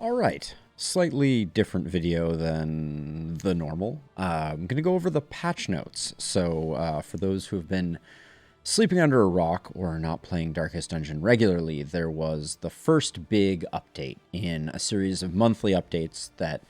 All right, slightly different video than the normal. I'm going to go over the patch notes. So for those who have been sleeping under a rock or not playing Darkest Dungeon regularly, there was the first big update in a series of monthly updates that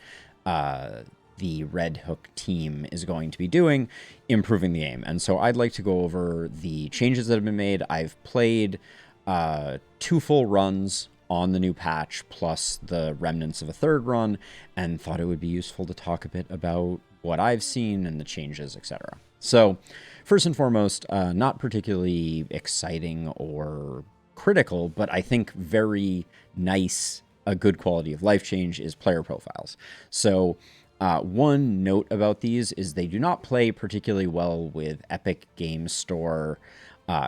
the Red Hook team is going to be doing, improving the game. And so I'd like to go over the changes that have been made. I've played 2 full runs on the new patch, plus the remnants of a 3rd run, and thought it would be useful to talk a bit about what I've seen and the changes, etc. So, first and foremost, not particularly exciting or critical, but I think very nice, a good quality of life change is player profiles. So, one note about these is they do not play particularly well with Epic Games Store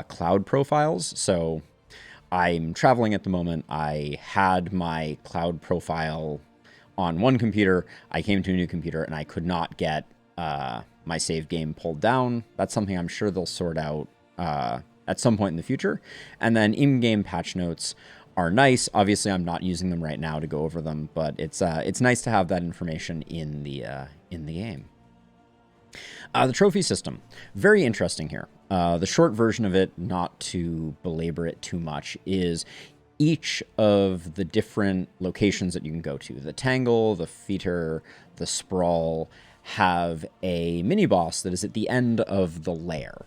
cloud profiles. So, I'm traveling at the moment. I had my cloud profile on one computer. I came to a new computer and I could not get my save game pulled down. That's something I'm sure they'll sort out at some point in the future. And then in-game patch notes are nice. Obviously, I'm not using them right now to go over them, but it's nice to have that information in the game. The trophy system, very interesting here. The short version of it, not to belabor it too much, is each of the different locations that you can go to, the Tangle, the Feeder, the Sprawl, have a mini-boss that is at the end of the lair.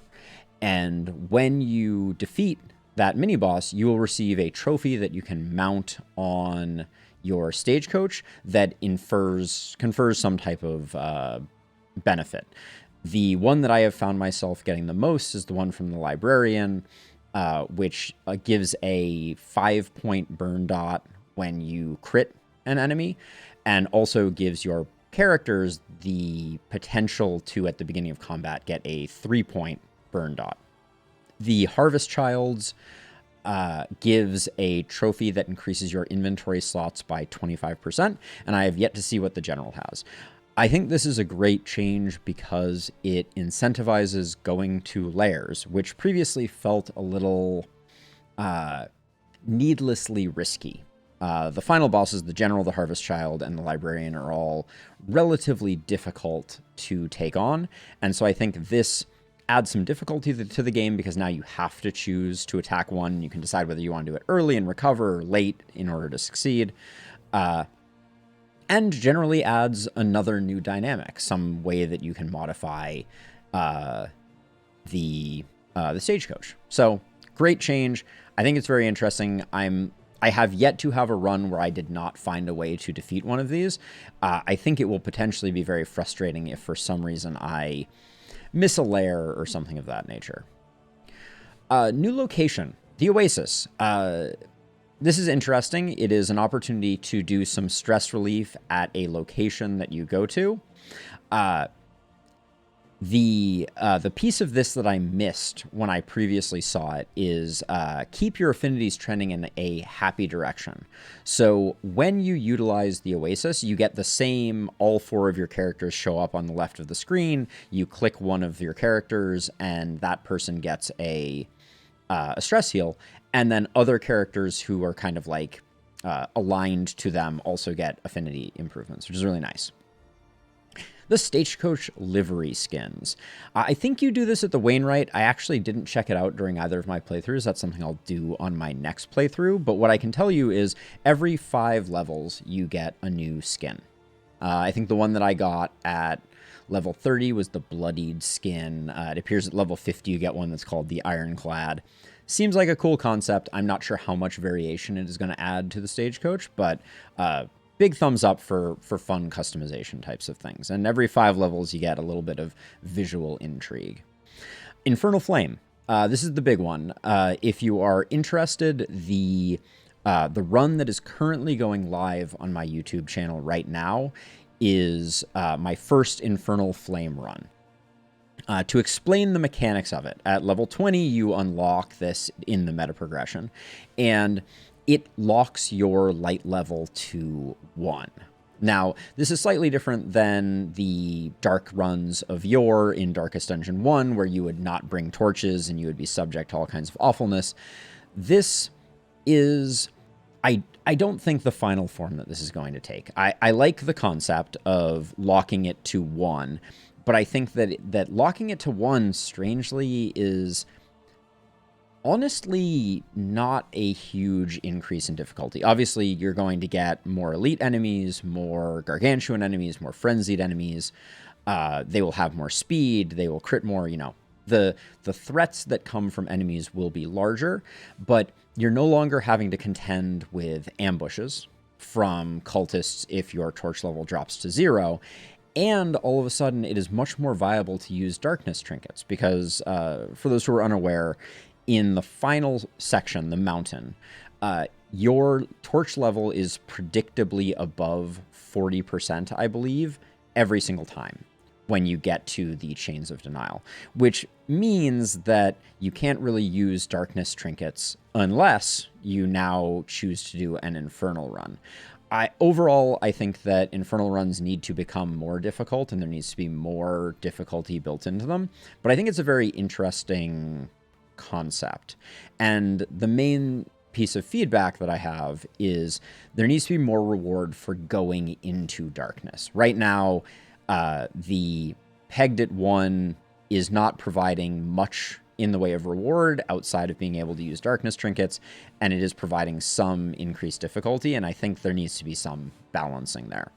And when you defeat that mini-boss, you will receive a trophy that you can mount on your Stagecoach that confers some type of benefit. The one that I have found myself getting the most is the one from the Librarian, which gives a 5-point burn dot when you crit an enemy, and also gives your characters the potential to, at the beginning of combat, get a 3-point burn dot. The Harvest Child's gives a trophy that increases your inventory slots by 25%, and I have yet to see what the General has. I think this is a great change because it incentivizes going to lairs, which previously felt a little needlessly risky. The final bosses, the General, the Harvest Child, and the Librarian, are all relatively difficult to take on, and so I think this adds some difficulty to the game because now you have to choose to attack one. You can decide whether you want to do it early and recover or late in order to succeed. And generally adds another new dynamic, some way that you can modify the Stagecoach. So, great change. I think it's very interesting. I have yet to have a run where I did not find a way to defeat one of these. I think it will potentially be very frustrating if for some reason I miss a lair or something of that nature. New location, the Oasis. This is interesting. It is an opportunity to do some stress relief at a location that you go to. The piece of this that I missed when I previously saw it is keep your affinities trending in a happy direction. So when you utilize the Oasis, you get the same, all 4 of your characters show up on the left of the screen. You click one of your characters and that person gets a stress heal. And then other characters who are kind of like aligned to them also get affinity improvements, which is really nice. The Stagecoach livery skins. I think you do this at the Wainwright. I actually didn't check it out during either of my playthroughs. That's something I'll do on my next playthrough. But what I can tell you is every 5 levels, you get a new skin. I think the one that I got at level 30 was the Bloodied skin. It appears at level 50 you get one that's called the Ironclad. Seems like a cool concept. I'm not sure how much variation it is going to add to the Stagecoach, but big thumbs up for fun customization types of things. And every 5 levels, you get a little bit of visual intrigue. Infernal Flame. This is the big one. If you are interested, the run that is currently going live on my YouTube channel right now is my first Infernal Flame run. To explain the mechanics of it, at level 20, you unlock this in the meta progression, and it locks your light level to 1. Now, this is slightly different than the dark runs of yore in Darkest Dungeon 1, where you would not bring torches and you would be subject to all kinds of awfulness. This is... I don't think the final form that this is going to take. I like the concept of locking it to 1, but I think that locking it to 1, strangely, is honestly not a huge increase in difficulty. Obviously, you're going to get more elite enemies, more gargantuan enemies, more frenzied enemies. They will have more speed. They will crit more, The threats that come from enemies will be larger, but you're no longer having to contend with ambushes from cultists if your torch level drops to 0. And all of a sudden, it is much more viable to use darkness trinkets because, for those who are unaware, in the final section, the mountain, your torch level is predictably above 40%, I believe, every single time when you get to the Chains of Denial, which means that you can't really use darkness trinkets unless you now choose to do an infernal run. Overall, I think that infernal runs need to become more difficult, and there needs to be more difficulty built into them, but I think it's a very interesting concept. And the main piece of feedback that I have is there needs to be more reward for going into darkness. Right now, the pegged at 1 is not providing much in the way of reward outside of being able to use darkness trinkets, and it is providing some increased difficulty, and I think there needs to be some balancing there.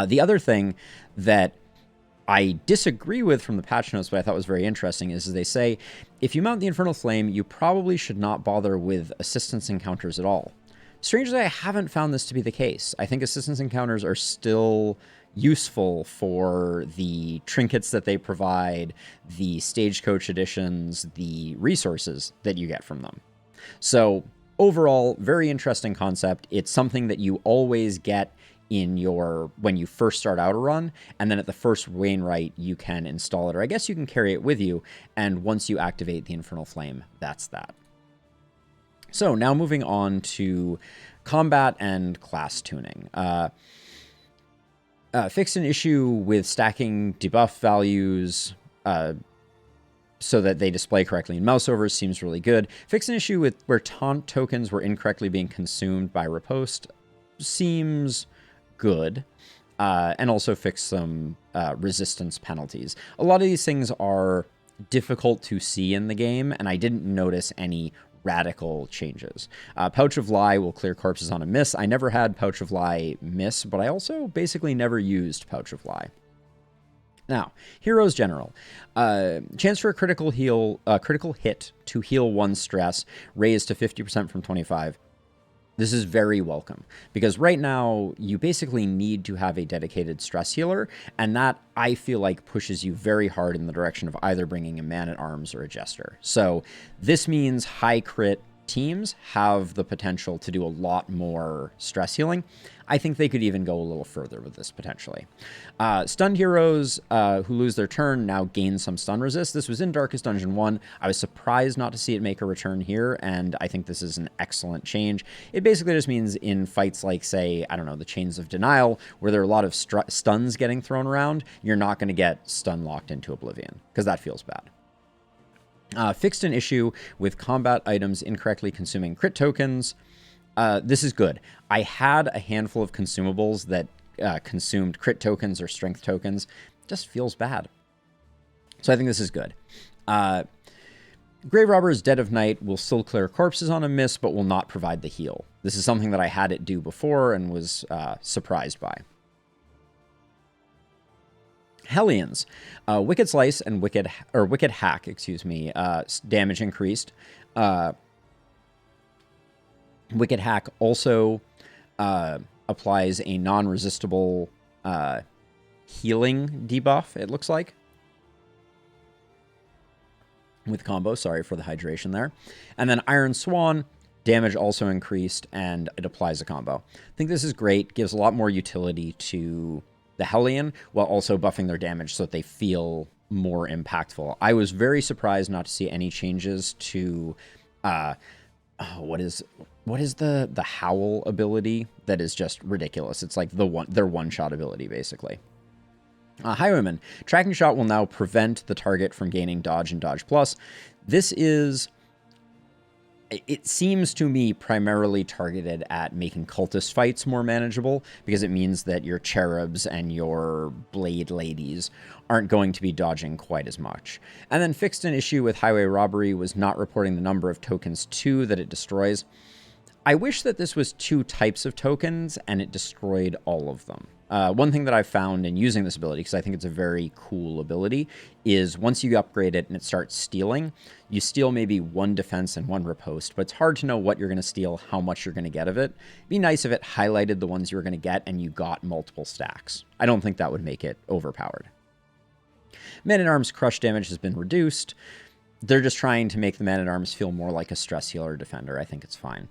The other thing that I disagree with from the patch notes, but I thought was very interesting, is they say, if you mount the Infernal Flame, you probably should not bother with assistance encounters at all. Strangely, I haven't found this to be the case. I think assistance encounters are still useful for the trinkets that they provide, the Stagecoach editions, the resources that you get from them. So overall, very interesting concept. It's something that you always get when you first start out a run, and then at the first Wainwright, you can install it, or I guess you can carry it with you, and once you activate the Infernal Flame, that's that. So now moving on to combat and class tuning. Fixed an issue with stacking debuff values so that they display correctly in mouse overs, seems really good. Fixed an issue with where taunt tokens were incorrectly being consumed by riposte, seems good. And also fix some resistance penalties. A lot of these things are difficult to see in the game, and I didn't notice any radical changes. Pouch of Lie will clear corpses on a miss. I never had Pouch of Lie miss, but I also basically never used Pouch of Lie. Now, Heroes General. Chance for a critical hit to heal 1 stress, raised to 50% from 25%. This is very welcome, because right now you basically need to have a dedicated stress healer, and that, I feel like, pushes you very hard in the direction of either bringing a Man-at-Arms or a Jester. So this means high crit teams have the potential to do a lot more stress healing. I think they could even go a little further with this, potentially. Stunned heroes who lose their turn now gain some stun resist. This was in Darkest Dungeon 1. I was surprised not to see it make a return here, and I think this is an excellent change. It basically just means in fights like, say, I don't know, the Chains of Denial, where there are a lot of stuns getting thrown around, you're not going to get stun locked into oblivion, because that feels bad. Fixed an issue with combat items incorrectly consuming crit tokens. This is good. I had a handful of consumables that consumed crit tokens or strength tokens. Just feels bad. So I think this is good. Grave Robber's Dead of Night will still clear corpses on a miss, but will not provide the heal. This is something that I had it do before and was surprised by. Hellions, Wicked Slice and Wicked Hack, damage increased. Wicked Hack also applies a non-resistible healing debuff, it looks like, with combo. Sorry for the hydration there. And then Iron Swan, damage also increased, and it applies a combo. I think this is great. Gives a lot more utility to the Hellion, while also buffing their damage so that they feel more impactful. I was very surprised not to see any changes to what is the Howl ability that is just ridiculous. It's like their one-shot ability, basically. Highwayman, Tracking Shot will now prevent the target from gaining Dodge and Dodge Plus. This is it seems to me primarily targeted at making cultist fights more manageable, because it means that your cherubs and your blade ladies aren't going to be dodging quite as much. And then fixed an issue with highway robbery was not reporting the number of tokens 2 that it destroys. I wish that this was 2 types of tokens and it destroyed all of them. One thing that I've found in using this ability, because I think it's a very cool ability, is once you upgrade it and it starts stealing, you steal maybe 1 defense and 1 riposte, but it's hard to know what you're going to steal, how much you're going to get of it. It'd be nice if it highlighted the ones you were going to get and you got multiple stacks. I don't think that would make it overpowered. Man-at-Arms crush damage has been reduced. They're just trying to make the Man-at-Arms feel more like a stress healer defender. I think it's fine.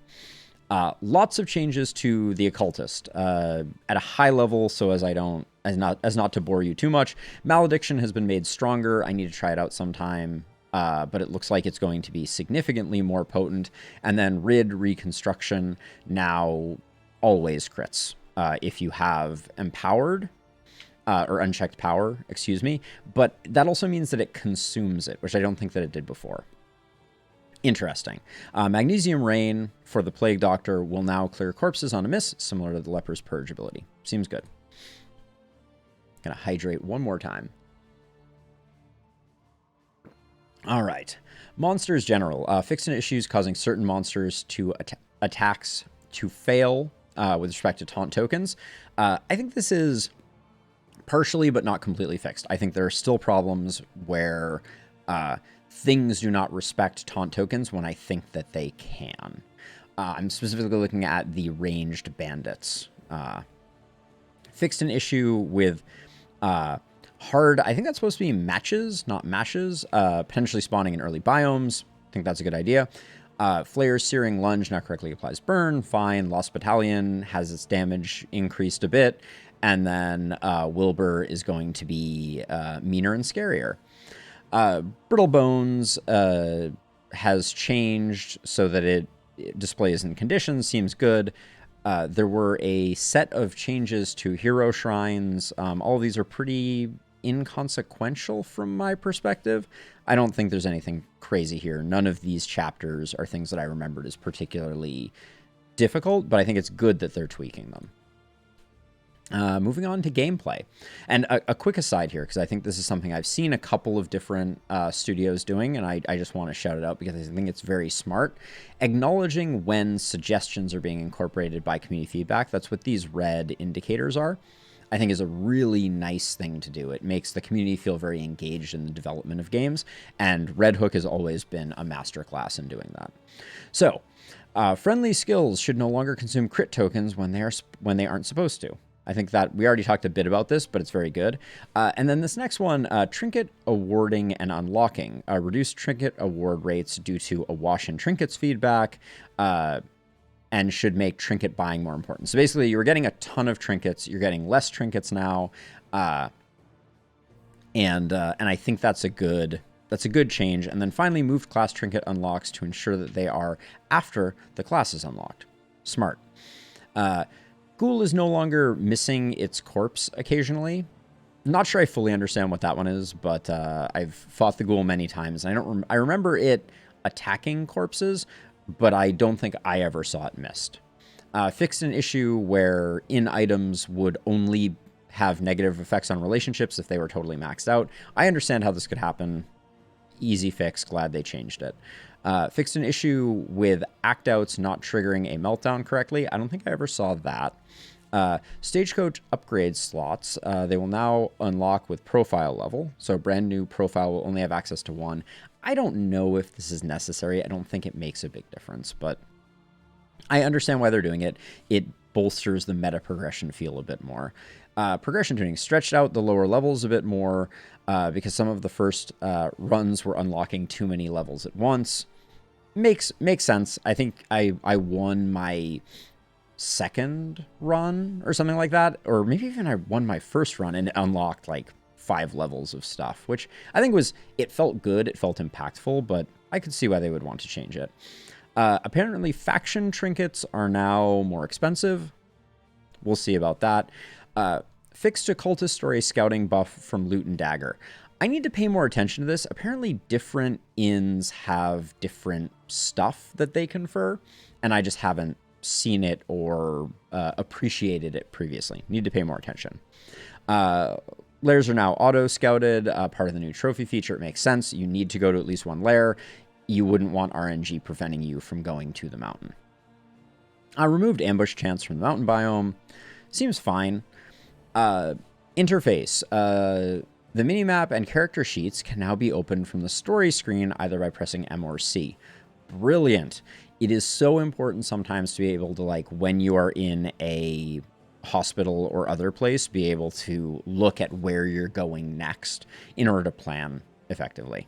Lots of changes to the occultist at a high level, so as not to bore you too much. Malediction has been made stronger. I need to try it out sometime, but it looks like it's going to be significantly more potent. And then Reconstruction now always crits if you have empowered or unchecked power, excuse me. But that also means that it consumes it, which I don't think that it did before. Interesting. Magnesium Rain for the Plague Doctor will now clear corpses on a miss, similar to the Leper's Purge ability. Seems good. Gonna hydrate one more time. All right. Monsters General. Fixed issues causing certain monsters to attacks to fail with respect to taunt tokens. I think this is partially but not completely fixed. I think there are still problems where things do not respect taunt tokens when I think that they can. I'm specifically looking at the ranged bandits. Fixed an issue with hard, I think that's supposed to be matches, not mashes, potentially spawning in early biomes. I think that's a good idea. Flare's Searing Lunge now correctly applies burn. Fine. Lost Battalion has its damage increased a bit. And then Wilbur is going to be meaner and scarier. Brittle Bones has changed so that it displays in conditions. Seems good. There were a set of changes to hero shrines. All of these are pretty inconsequential from my perspective. I don't think there's anything crazy here. None of these chapters are things that I remembered as particularly difficult, but I think it's good that they're tweaking them. Moving on to gameplay. And a quick aside here, because I think this is something I've seen a couple of different studios doing, and I just want to shout it out because I think it's very smart. Acknowledging when suggestions are being incorporated by community feedback, that's what these red indicators are, I think is a really nice thing to do. It makes the community feel very engaged in the development of games, and Red Hook has always been a masterclass in doing that. So, friendly skills should no longer consume crit tokens when they aren't supposed to. I think that we already talked a bit about this, but it's very good. And then this next one, trinket awarding and unlocking. Reduced trinket award rates due to a wash in trinkets feedback, and should make trinket buying more important. So basically, you were getting a ton of trinkets. You're getting less trinkets now, and I think that's a good change. And then finally, moved class trinket unlocks to ensure that they are after the class is unlocked. Smart. Ghoul is no longer missing its corpse occasionally. Not sure I fully understand what that one is, but I've fought the Ghoul many times. And I remember it attacking corpses, but I don't think I ever saw it missed. Fixed an issue where in items would only have negative effects on relationships if they were totally maxed out. I understand how this could happen. Easy fix. Glad they changed it. Fixed an issue with act-outs not triggering a meltdown correctly. I don't think I ever saw that. Stagecoach upgrade slots. They will now unlock with profile level. So a brand new profile will only have access to 1. I don't know if this is necessary. I don't think it makes a big difference, but I understand why they're doing it. It bolsters the meta progression feel a bit more. Progression tuning stretched out the lower levels a bit more because some of the first runs were unlocking too many levels at once. Makes sense. I think I won my second run or something like that, or maybe even I won my first run and it unlocked like 5 levels of stuff, which I think it felt good, it felt impactful, but I could see why they would want to change it. Apparently faction trinkets are now more expensive. We'll see about that. Fixed occultist or a scouting buff from Loot and Dagger. I need to pay more attention to this. Apparently different inns have different stuff that they confer, and I just haven't seen it or appreciated it previously. Need to pay more attention. Lairs are now auto-scouted, part of the new trophy feature. It makes sense. You need to go to at least one lair. You wouldn't want RNG preventing you from going to the mountain. Removed ambush chance from the mountain biome. Seems fine. Interface. The minimap and character sheets can now be opened from the story screen either by pressing M or C. Brilliant. It is so important sometimes to be able to, like, when you are in a hospital or other place, be able to look at where you're going next in order to plan effectively.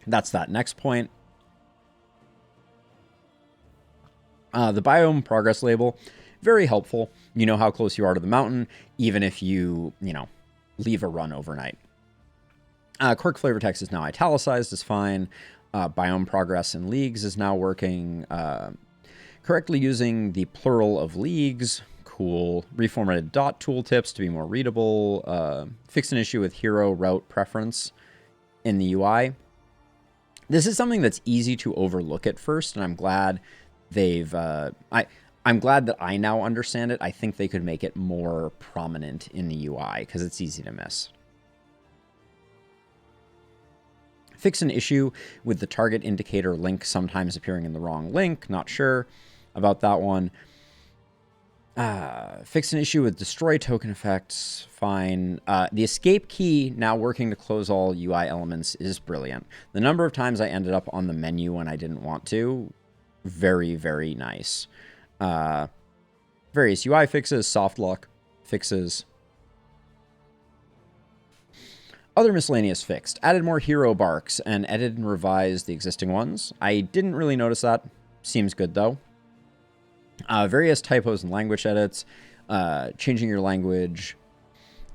That's that next point. The biome progress label, very helpful. You know how close you are to the mountain, even if you leave a run overnight. Quirk flavor text is now italicized, is fine. Biome progress in leagues is now working. Correctly using the plural of leagues, cool. Reformatted dot tooltips to be more readable. Fixed an issue with hero route preference in the UI. This is something that's easy to overlook at first, and I'm glad they've... I'm glad that I now understand it. I think they could make it more prominent in the UI, because it's easy to miss. Fix an issue with the target indicator link sometimes appearing in the wrong link. Not sure about that one. Fix an issue with destroy token effects. Fine. The escape key now working to close all UI elements is brilliant. The number of times I ended up on the menu when I didn't want to, very, very nice. Various UI fixes, soft lock fixes. Other miscellaneous fixed. Added more hero barks and edited and revised the existing ones. I didn't really notice that. Seems good though. Various typos and language edits. Changing your language,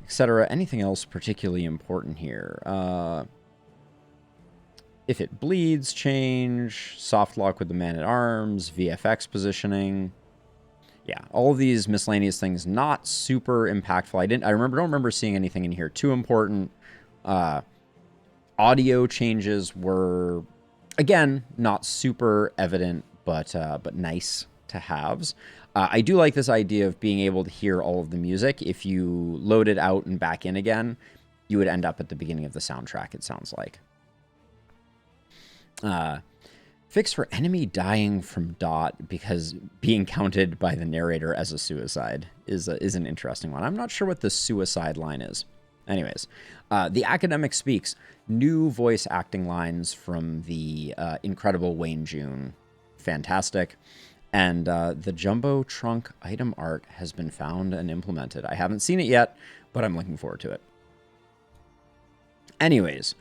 etc. Anything else particularly important here? If it bleeds, change. Soft lock with the man-at-arms. VFX positioning. Yeah, all of these miscellaneous things, not super impactful. I don't remember seeing anything in here too important. Audio changes were, again, not super evident, but nice to haves. I do like this idea of being able to hear all of the music. If you load it out and back in again, you would end up at the beginning of the soundtrack, it sounds like. Fix for enemy dying from dot because being counted by the narrator as a suicide is an interesting one. I'm not sure what the suicide line is. Anyways, the academic speaks. New voice acting lines from the incredible Wayne June. Fantastic. And the Jumbo Trunk item art has been found and implemented. I haven't seen it yet, but I'm looking forward to it. Anyways,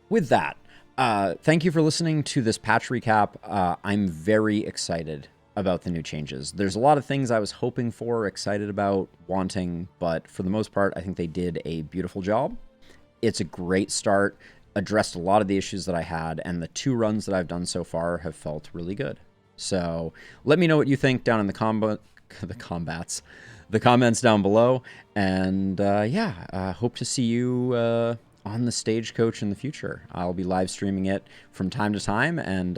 with that, thank you for listening to this patch recap. I'm very excited about the new changes. There's a lot of things I was hoping for, excited about, wanting, but for the most part, I think they did a beautiful job. It's a great start, addressed a lot of the issues that I had, and the 2 runs that I've done so far have felt really good. So let me know what you think down in the comments down below. And hope to see you on the Stagecoach in the future. I'll be live streaming it from time to time, and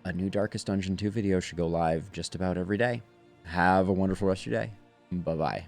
a new Darkest Dungeon 2 video should go live just about every day. Have a wonderful rest of your day. Bye-bye.